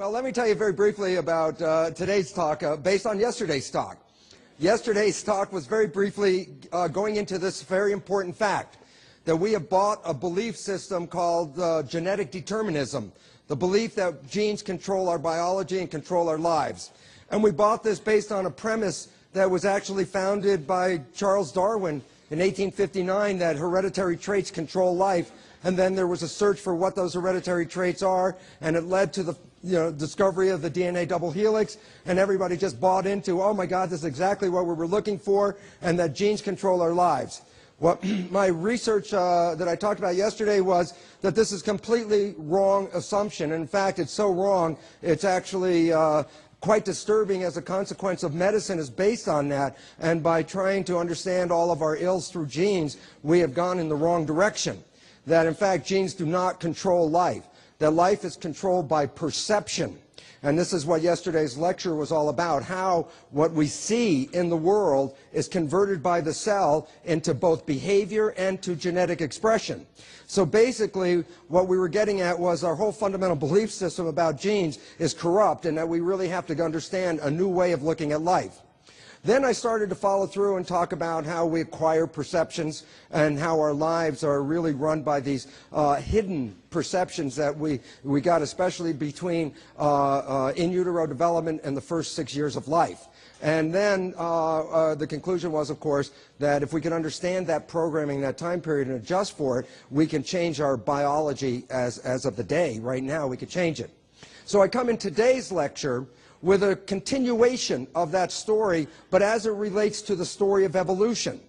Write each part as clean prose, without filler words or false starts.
Well, let me tell you very briefly about today's talk based on yesterday's talk. Yesterday's talk was very briefly going into this very important fact that we have bought a belief system called genetic determinism, the belief that genes control our biology and control our lives. And we bought this based on a premise that was actually founded by Charles Darwin in 1859, that hereditary traits control life. And then there was a search for what those hereditary traits are, and it led to the discovery of the DNA double helix, and everybody just bought into, oh my God, this is exactly what we were looking for, and that genes control our lives. What my research that I talked about yesterday was that this is completely wrong assumption. In fact, it's so wrong, it's actually quite disturbing as a consequence of medicine is based on that, and by trying to understand all of our ills through genes, we have gone in the wrong direction. That in fact genes do not control life, that life is controlled by perception. And this is what yesterday's lecture was all about, how what we see in the world is converted by the cell into both behavior and to genetic expression. So basically what we were getting at was our whole fundamental belief system about genes is corrupt, and that we really have to understand a new way of looking at life. Then I started to follow through and talk about how we acquire perceptions and how our lives are really run by these hidden perceptions that we got, especially between in utero development and the first 6 years of life. And then the conclusion was, of course, that if we can understand that programming, that time period, and adjust for it, we can change our biology as of the day. Right now, we could change it. So I come in today's lecture with a continuation of that story, but as it relates to the story of evolution.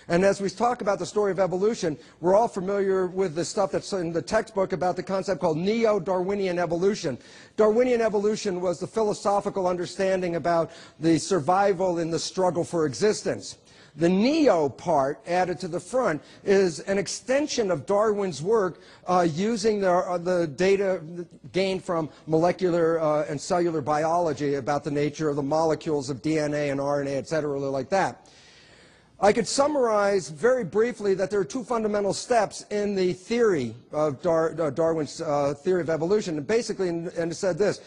And as we talk about the story of evolution, we're all familiar with the stuff that's in the textbook about the concept called neo-Darwinian evolution. Darwinian evolution was the philosophical understanding about the survival in the struggle for existence. The neo part added to the front is an extension of Darwin's work using the data gained from molecular and cellular biology about the nature of the molecules of DNA and RNA, et cetera, like that. I could summarize very briefly that there are two fundamental steps in the theory of Darwin's theory of evolution. And basically, and it said this: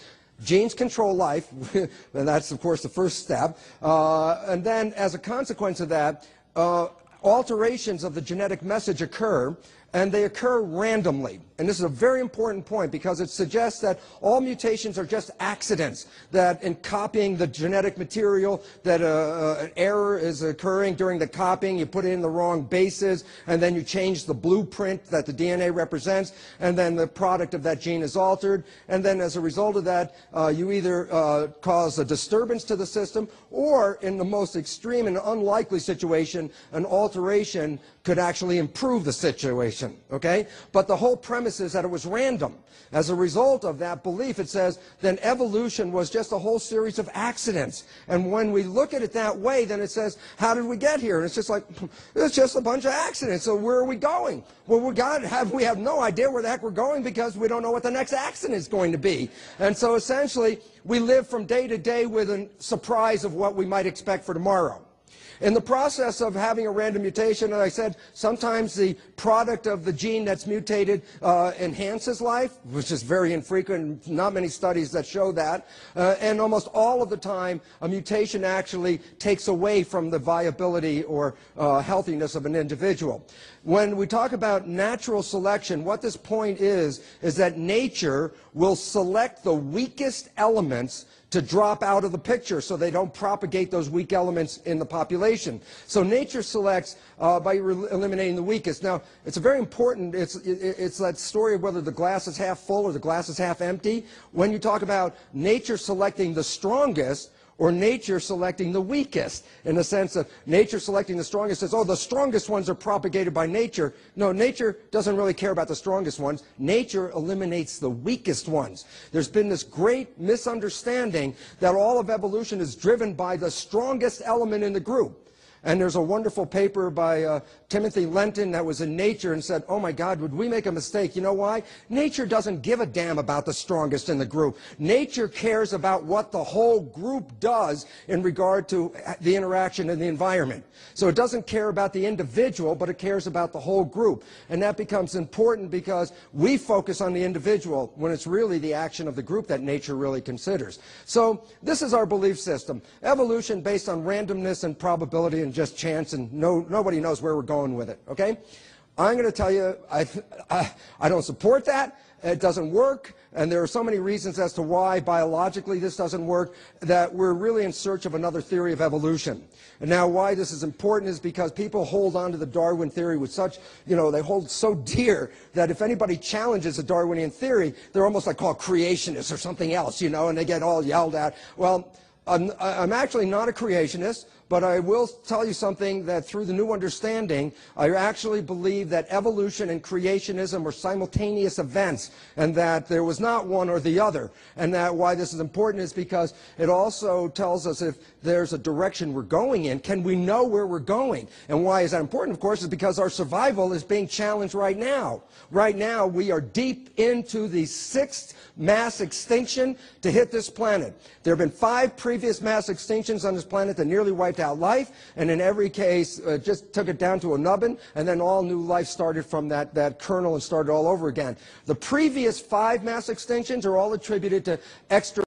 genes control life, and that's, of course, the first step. And then, as a consequence of that, alterations of the genetic message occur, and they occur randomly. And this is a very important point because it suggests that all mutations are just accidents, that in copying the genetic material, that an error is occurring during the copying, you put in the wrong bases, and then you change the blueprint that the DNA represents, and then the product of that gene is altered, and then as a result of that, you either cause a disturbance to the system, or in the most extreme and unlikely situation, an alteration could actually improve the situation, okay? But the whole premise is that it was random. As a result of that belief, it says, then evolution was just a whole series of accidents. And when we look at it that way, then it says, how did we get here? And it's just like, it's just a bunch of accidents, so where are we going? Well, we have no idea where the heck we're going because we don't know what the next accident is going to be. And so essentially, we live from day to day with a surprise of what we might expect for tomorrow. In the process of having a random mutation, as I said, sometimes the product of the gene that's mutated enhances life, which is very infrequent, not many studies that show that, and almost all of the time a mutation actually takes away from the viability or healthiness of an individual. When we talk about natural selection, what this point is that nature will select the weakest elements to drop out of the picture so they don't propagate those weak elements in the population. So nature selects by eliminating the weakest. Now, it's a very important, it's that story of whether the glass is half full or the glass is half empty. When you talk about nature selecting the strongest, or nature selecting the weakest, in the sense of nature selecting the strongest says, oh, the strongest ones are propagated by nature. No, nature doesn't really care about the strongest ones. Nature eliminates the weakest ones. There's been this great misunderstanding that all of evolution is driven by the strongest element in the group. And there's a wonderful paper by Timothy Lenton that was in Nature and said, oh my God, would we make a mistake? You know why? Nature doesn't give a damn about the strongest in the group. Nature cares about what the whole group does in regard to the interaction in the environment. So it doesn't care about the individual, but it cares about the whole group. And that becomes important because we focus on the individual when it's really the action of the group that nature really considers. So this is our belief system. Evolution based on randomness and probability and just chance, and nobody knows where we're going with it, okay? I'm going to tell you, I don't support that. It doesn't work, and there are so many reasons as to why biologically this doesn't work that we're really in search of another theory of evolution. And now why this is important is because people hold on to the Darwin theory with such, they hold so dear that if anybody challenges the Darwinian theory, they're almost like called creationists or something else, and they get all yelled at. Well, I'm actually not a creationist, but I will tell you something that through the new understanding, I actually believe that evolution and creationism are simultaneous events, and that there was not one or the other. And that why this is important is because it also tells us if there's a direction we're going in, can we know where we're going? And why is that important, of course, is because our survival is being challenged right now. Right now, we are deep into the 6th mass extinction to hit this planet. There have been 5 previous mass extinctions on this planet that nearly wiped out life, and in every case just took it down to a nubbin, and then all new life started from that kernel and started all over again. The previous 5 mass extinctions are all attributed to extra